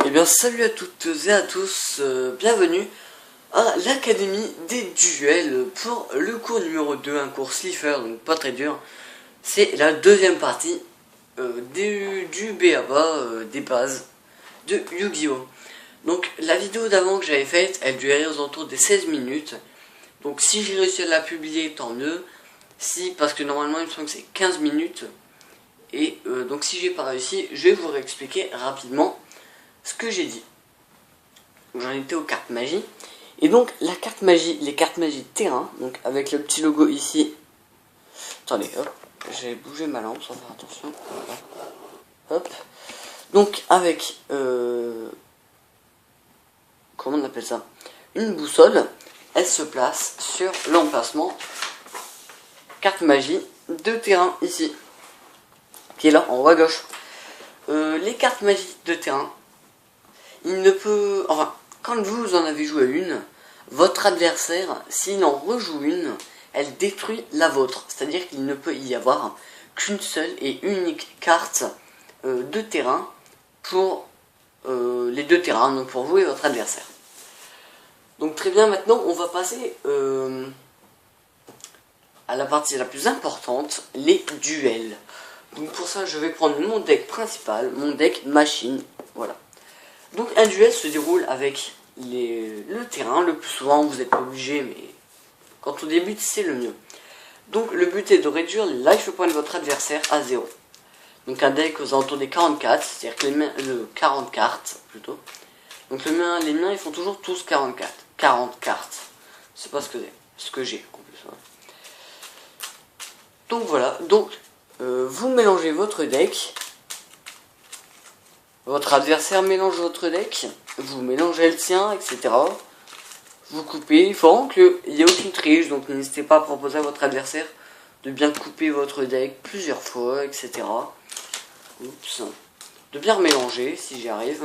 Eh bien salut à toutes et à tous, bienvenue à l'Académie des duels pour le cours numéro 2, un cours Slifer, donc pas très dur. C'est la deuxième partie du BABA, des bases de Yu-Gi-Oh! Donc la vidéo d'avant que j'avais faite, elle durait aux alentours des 16 minutes. Donc si j'ai réussi à la publier, tant mieux. Si, parce que normalement il me semble que c'est 15 minutes. Et donc si j'ai pas réussi, je vais vous réexpliquer rapidement ce que j'ai dit. J'en étais aux cartes magie. Et donc la carte magie, les cartes magie terrain, donc avec le petit logo ici. Attendez, hop, j'ai bougé ma lampe sans faire attention. Voilà. Hop. Donc avec comment on appelle ça, une boussole, elle se place sur l'emplacement carte magie de terrain ici, qui est là en haut à gauche. Les cartes magie de terrain, il ne peut... Enfin, quand vous en avez joué une, votre adversaire, s'il en rejoue une, elle détruit la vôtre. C'est-à-dire qu'il ne peut y avoir qu'une seule et unique carte de terrain pour les deux terrains, donc pour vous et votre adversaire. Donc très bien, maintenant on va passer à la partie la plus importante, les duels. Donc pour ça, je vais prendre mon deck principal, mon deck machine, voilà. Donc un duel se déroule avec le terrain, le plus souvent vous n'êtes pas obligé, mais quand on débute c'est le mieux. Donc le but est de réduire les life points de votre adversaire à 0. Donc un deck aux alentours des 44, c'est-à-dire que 40 cartes plutôt. Donc les miens ils font toujours tous 40 cartes. Je sais pas ce que j'ai en plus. Ouais. Donc voilà, donc vous mélangez votre deck. Votre adversaire mélange votre deck, vous mélangez le sien, etc. Vous coupez, il faut vraiment qu'il n'y ait aucune triche, donc n'hésitez pas à proposer à votre adversaire de bien couper votre deck plusieurs fois, etc. Oups. De bien mélanger, si j'y arrive.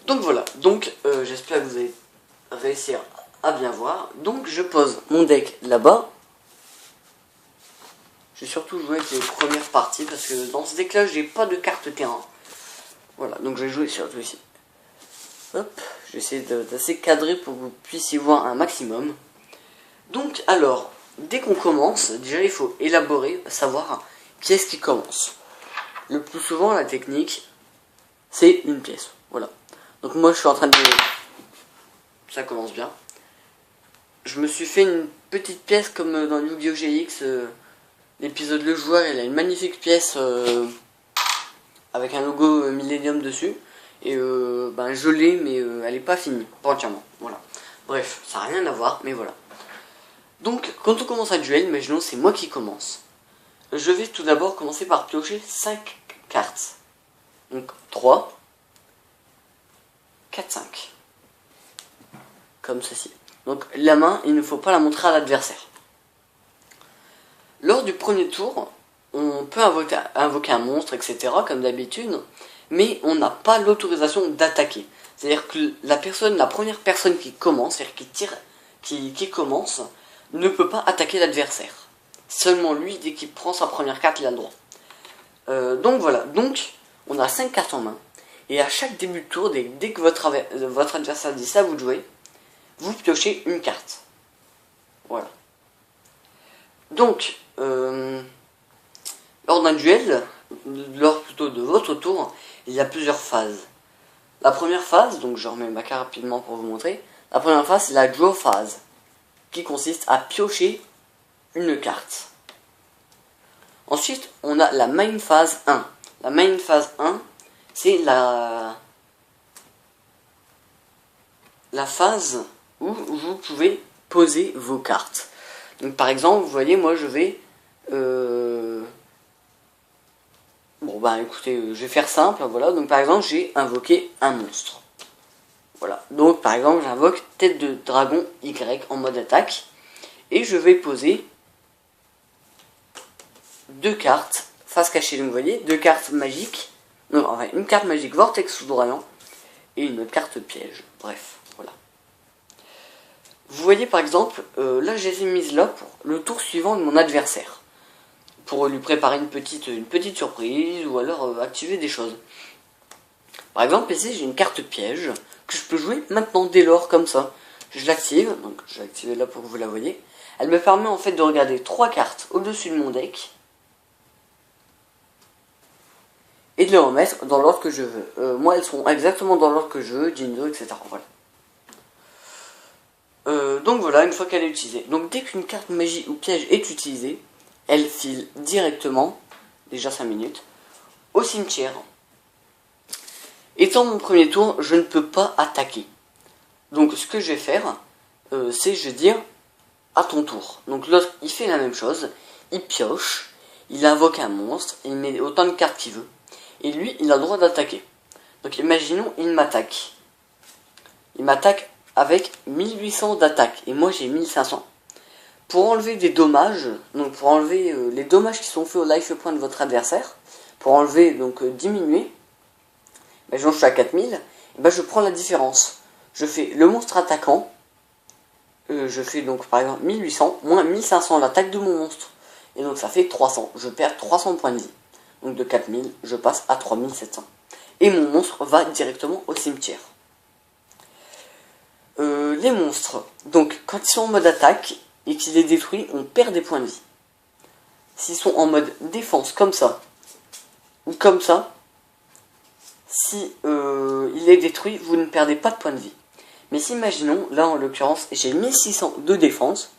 Donc voilà, donc j'espère que vous allez réussir à bien voir. Donc je pose mon deck là-bas. J'ai surtout joué avec les premières parties parce que dans ce deck là j'ai pas de carte terrain. Voilà, donc je vais jouer surtout ici. Hop, j'essaie d'assez cadrer pour que vous puissiez voir un maximum. Donc alors, dès qu'on commence, déjà il faut élaborer, savoir qui est-ce qui commence. Le plus souvent la technique, c'est une pièce. Voilà. Donc moi je suis en train de... Ça commence bien. Je me suis fait une petite pièce comme dans Yu-Gi-Oh! GX. L'épisode Le Joueur, il a une magnifique pièce avec un logo Millennium dessus. Et je l'ai, mais elle est pas finie, pas entièrement. Voilà. Bref, ça n'a rien à voir, mais voilà. Donc, quand on commence un duel, imaginons c'est moi qui commence. Je vais tout d'abord commencer par piocher 5 cartes. Donc 3, 4, 5. Comme ceci. Donc la main, il ne faut pas la montrer à l'adversaire. Lors du premier tour, on peut invoquer un monstre, etc. comme d'habitude, mais on n'a pas l'autorisation d'attaquer. C'est-à-dire que la première personne qui commence, c'est-à-dire qui commence, ne peut pas attaquer l'adversaire. Seulement lui, dès qu'il prend sa première carte, il a le droit. Donc voilà, donc on a 5 cartes en main, et à chaque début de tour, dès que votre adversaire dit ça, vous de jouer, vous piochez une carte. Voilà. Donc, lors d'un duel, lors plutôt de votre tour, il y a plusieurs phases. La première phase, donc je remets ma carte rapidement pour vous montrer. La première phase, c'est la draw phase, qui consiste à piocher une carte. Ensuite, on a la main phase 1. La main phase 1, c'est la phase où vous pouvez poser vos cartes. Donc par exemple, vous voyez, moi je vais... écoutez, je vais faire simple, voilà. Donc par exemple, j'ai invoqué un monstre. Voilà. Donc par exemple, j'invoque tête de dragon Y en mode attaque. Et je vais poser 2 cartes face cachée. Donc vous voyez, 2 cartes magiques. Non, enfin, une carte magique vortex soudoyant et une carte piège. Bref, voilà. Vous voyez par exemple, là j'ai mise là pour le tour suivant de mon adversaire. pour lui préparer une petite surprise, ou alors activer des choses. Par exemple, ici j'ai une carte piège que je peux jouer maintenant dès lors comme ça. Je l'active, donc je vais l'activer là pour que vous la voyez. Elle me permet en fait de regarder 3 cartes au-dessus de mon deck et de les remettre dans l'ordre que je veux. Moi, elles sont exactement dans l'ordre que je veux, Jinzo, etc. Voilà. Donc voilà, une fois qu'elle est utilisée. Donc dès qu'une carte magie ou piège est utilisée, elle file directement, déjà 5 minutes, au cimetière. Étant mon premier tour, je ne peux pas attaquer. Donc ce que je vais faire, c'est je vais dire à ton tour. Donc l'autre, il fait la même chose, il pioche, il invoque un monstre, il met autant de cartes qu'il veut. Et lui, il a le droit d'attaquer. Donc imaginons, il m'attaque. Il m'attaque avec 1800 d'attaque, et moi j'ai 1500. Pour enlever des dommages, donc pour enlever les dommages qui sont faits au life point de votre adversaire, pour enlever, donc diminuer, ben, je suis à 4000, et ben, je prends la différence. Je fais le monstre attaquant, je fais donc par exemple 1800, moins 1500 l'attaque de mon monstre, et donc ça fait 300, je perds 300 points de vie. Donc de 4000, je passe à 3700. Et mon monstre va directement au cimetière. Les monstres, donc quand ils sont en mode attaque et qu'ils les détruisent, on perd des points de vie. S'ils sont en mode défense comme ça, ou comme ça, si il est détruit, vous ne perdez pas de points de vie. Mais si imaginons, là en l'occurrence, j'ai 1600 de défense,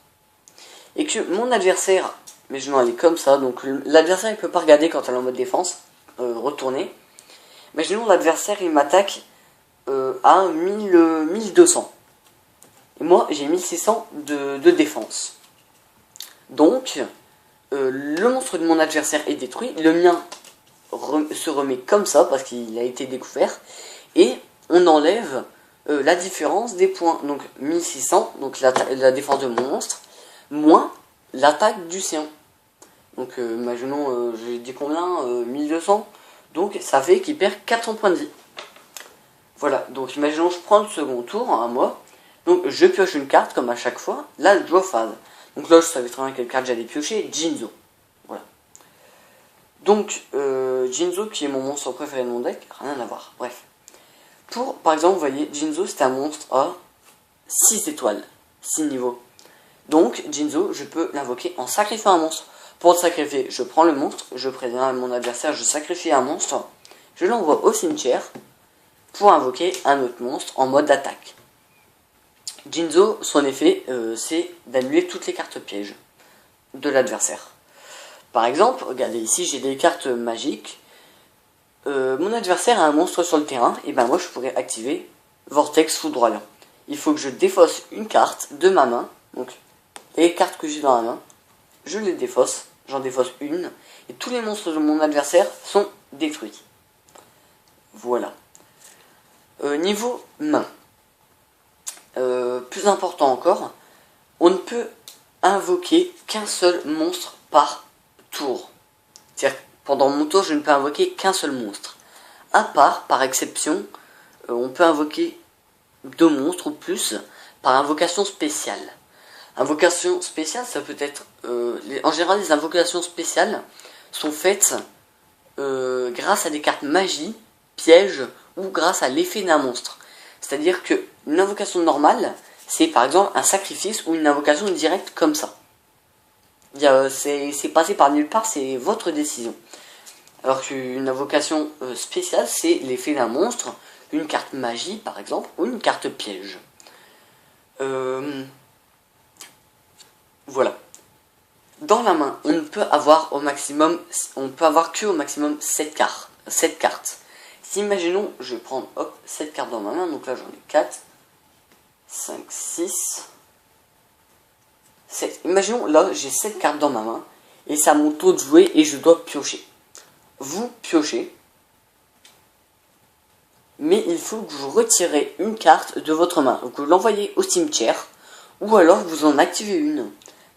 et que mon adversaire, mais je elle est comme ça, donc l'adversaire il peut pas regarder quand elle est en mode défense, retourner. Imaginons l'adversaire il m'attaque à 1200. Et moi j'ai 1600 de défense. Donc, le monstre de mon adversaire est détruit, le mien se remet comme ça parce qu'il a été découvert, et on enlève la différence des points. Donc 1600, donc la défense de mon monstre, moins l'attaque du sien. Donc imaginons, j'ai dit combien 1200, donc ça fait qu'il perd 400 points de vie. Voilà, donc imaginons je prends le second tour à moi, donc je pioche une carte comme à chaque fois, là le draw phase. Donc là je savais très bien quelle carte j'allais piocher, Jinzo. Voilà. Donc Jinzo qui est mon monstre préféré de mon deck, rien à voir, bref. Pour, par exemple, vous voyez, Jinzo c'est un monstre à 6 étoiles, 6 niveaux. Donc Jinzo, je peux l'invoquer en sacrifiant un monstre. Pour le sacrifier, je prends le monstre, je préviens à mon adversaire, je sacrifie un monstre, je l'envoie au cimetière pour invoquer un autre monstre en mode attaque. Jinzo, son effet, c'est d'annuler toutes les cartes pièges de l'adversaire. Par exemple, regardez ici, j'ai des cartes magiques. Mon adversaire a un monstre sur le terrain, et ben moi je pourrais activer Vortex foudroyant. Il faut que je défausse une carte de ma main, donc les cartes que j'ai dans la main, je les défausse, j'en défausse une, et tous les monstres de mon adversaire sont détruits. Voilà. Niveau main. Plus important encore, on ne peut invoquer qu'un seul monstre par tour. C'est-à-dire que pendant mon tour, je ne peux invoquer qu'un seul monstre. À part, par exception, on peut invoquer 2 monstres ou plus par invocation spéciale. Invocation spéciale, ça peut être... en général, les invocations spéciales sont faites grâce à des cartes magie, pièges, ou grâce à l'effet d'un monstre. C'est-à-dire qu'une invocation normale, c'est par exemple un sacrifice ou une invocation directe comme ça. C'est passé par nulle part, c'est votre décision. Alors qu'une invocation spéciale, c'est l'effet d'un monstre, une carte magie par exemple, ou une carte piège. Voilà. Dans la main, on ne peut avoir au maximum, on peut avoir que au maximum 7 cartes. Si imaginons, je vais prendre 7 cartes dans ma main, donc là j'en ai 4, 5, 6, 7. Imaginons là j'ai 7 cartes dans ma main, et c'est à mon tour de jouer et je dois piocher. Vous piochez, mais il faut que vous retirez une carte de votre main, que vous l'envoyez au cimetière, ou alors vous en activez une.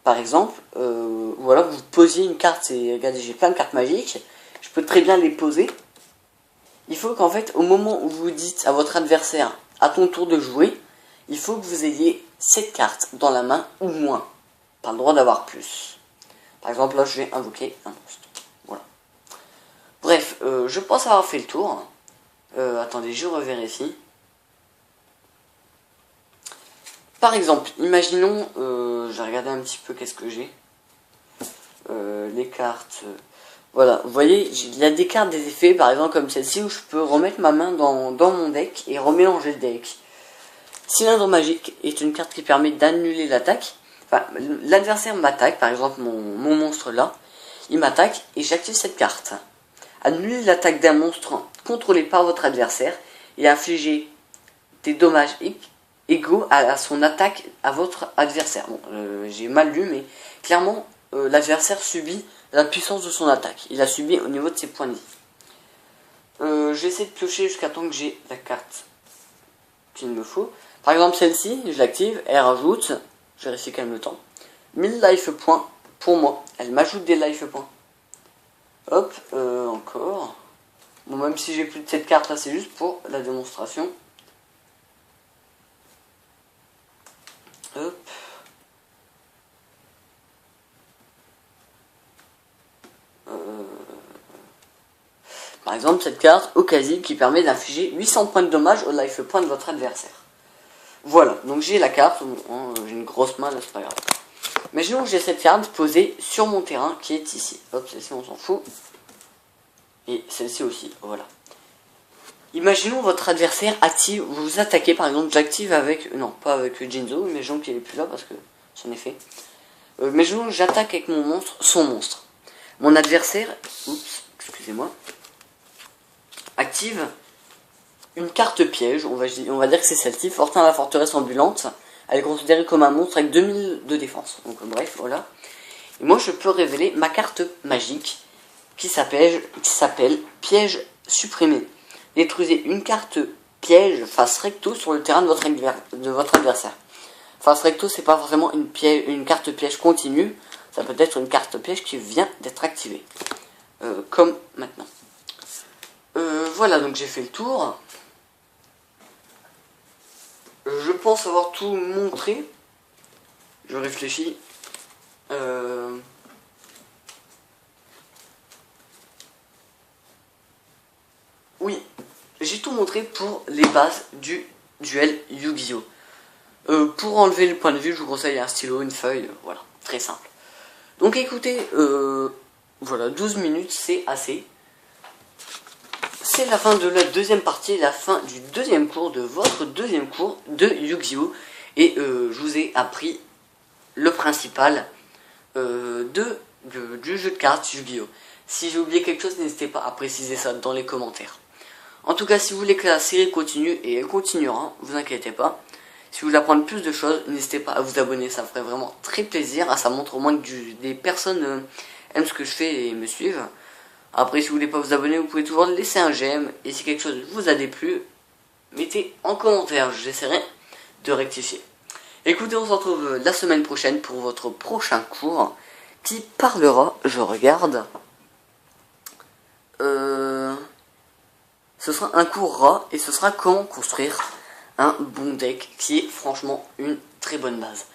Par exemple, ou alors vous posiez une carte, regardez j'ai plein de cartes magiques, je peux très bien les poser. Il faut qu'en fait, au moment où vous dites à votre adversaire, à ton tour de jouer, il faut que vous ayez 7 cartes dans la main ou moins. Pas le droit d'avoir plus. Par exemple, là, je vais invoquer un monstre. Voilà. Bref, je pense avoir fait le tour. Attendez, je revérifie. Par exemple, imaginons, je vais regarder un petit peu qu'est-ce que j'ai. Les cartes. Voilà, vous voyez, il y a des cartes, des effets, par exemple comme celle-ci, où je peux remettre ma main dans mon deck et remélanger le deck. Cylindre magique est une carte qui permet d'annuler l'attaque. Enfin, l'adversaire m'attaque, par exemple mon monstre là, il m'attaque et j'active cette carte. Annuler l'attaque d'un monstre contrôlé par votre adversaire et infliger des dommages égaux à son attaque à votre adversaire. Bon, j'ai mal lu, mais clairement, l'adversaire subit la puissance de son attaque. Il a subi au niveau de ses points de vie. J'essaie de piocher jusqu'à temps que j'ai la carte qu'il me faut. Par exemple, celle-ci, je l'active, elle rajoute, je vérifie quand même le temps, 1000 life points pour moi. Elle m'ajoute des life points. Hop, encore. Bon, même si j'ai plus de cette carte là, c'est juste pour la démonstration. Hop. Par exemple, cette carte Occasion qui permet d'infliger 800 points de dommage au life point de votre adversaire. Voilà, donc j'ai la carte. Bon, j'ai une grosse main là, c'est pas grave. Imaginons que j'ai cette carte posée sur mon terrain qui est ici. Hop, celle-ci on s'en fout. Et celle-ci aussi, voilà. Imaginons votre adversaire active, vous attaquez par exemple, j'active avec, non pas avec Jinzo, imaginons qu'il est plus là parce que c'en est fait. Imaginons que j'attaque avec mon monstre, son monstre. Mon adversaire, oups, excusez-moi, active une carte piège, on va dire que c'est celle-ci, Fortin la forteresse ambulante. Elle est considérée comme un monstre avec 2000 de défense. Donc bref, voilà. Et moi je peux révéler ma carte magique qui s'appelle piège supprimé. Détruisez une carte piège face recto sur le terrain de votre adversaire. Face recto, c'est pas forcément une carte piège continue, ça peut être une carte piège qui vient d'être activée. Comme maintenant. Voilà, donc j'ai fait le tour. Je pense avoir tout montré. Je réfléchis. Oui, j'ai tout montré pour les bases du duel Yu-Gi-Oh! Pour enlever le point de vue, je vous conseille un stylo, une feuille, voilà, très simple. Donc écoutez, voilà, 12 minutes, c'est assez. C'est la fin de la deuxième partie, la fin du deuxième cours, de votre deuxième cours de Yu-Gi-Oh! Et je vous ai appris le principal du jeu de cartes Yu-Gi-Oh! Si j'ai oublié quelque chose, n'hésitez pas à préciser ça dans les commentaires. En tout cas, si vous voulez que la série continue, et elle continuera, vous inquiétez pas. Si vous voulez apprendre plus de choses, n'hésitez pas à vous abonner, ça me ferait vraiment très plaisir. Ça montre au moins que des personnes aiment ce que je fais et me suivent. Après, si vous voulez pas vous abonner, vous pouvez toujours laisser un j'aime. Et si quelque chose vous a déplu, mettez en commentaire, j'essaierai de rectifier. Écoutez, on se retrouve la semaine prochaine pour votre prochain cours qui parlera, je regarde, ce sera un cours rat et ce sera comment construire un bon deck qui est franchement une très bonne base.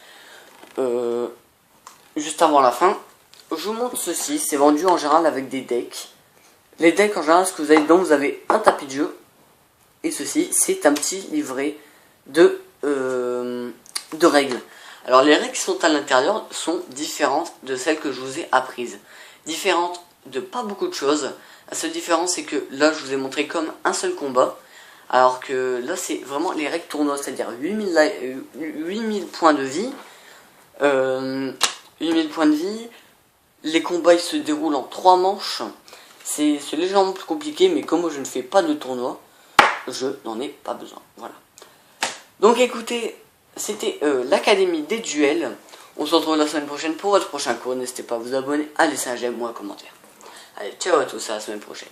Juste avant la fin, je vous montre ceci, c'est vendu en général avec des decks. Les decks en général, ce que vous avez dedans, vous avez un tapis de jeu et ceci, c'est un petit livret de règles. Alors les règles qui sont à l'intérieur sont différentes de celles que je vous ai apprises. Différentes de pas beaucoup de choses. La seule différence c'est que là je vous ai montré comme un seul combat. Alors que là c'est vraiment les règles tournois, c'est-à-dire 8000 points de vie. 8000 points de vie. Les combats ils se déroulent en 3 manches. C'est légèrement plus compliqué, mais comme moi je ne fais pas de tournoi, je n'en ai pas besoin. Voilà. Donc écoutez, c'était l'Académie des duels. On se retrouve la semaine prochaine pour votre prochain cours. N'hésitez pas à vous abonner, à laisser un j'aime ou un commentaire. Allez, ciao à tous, à la semaine prochaine.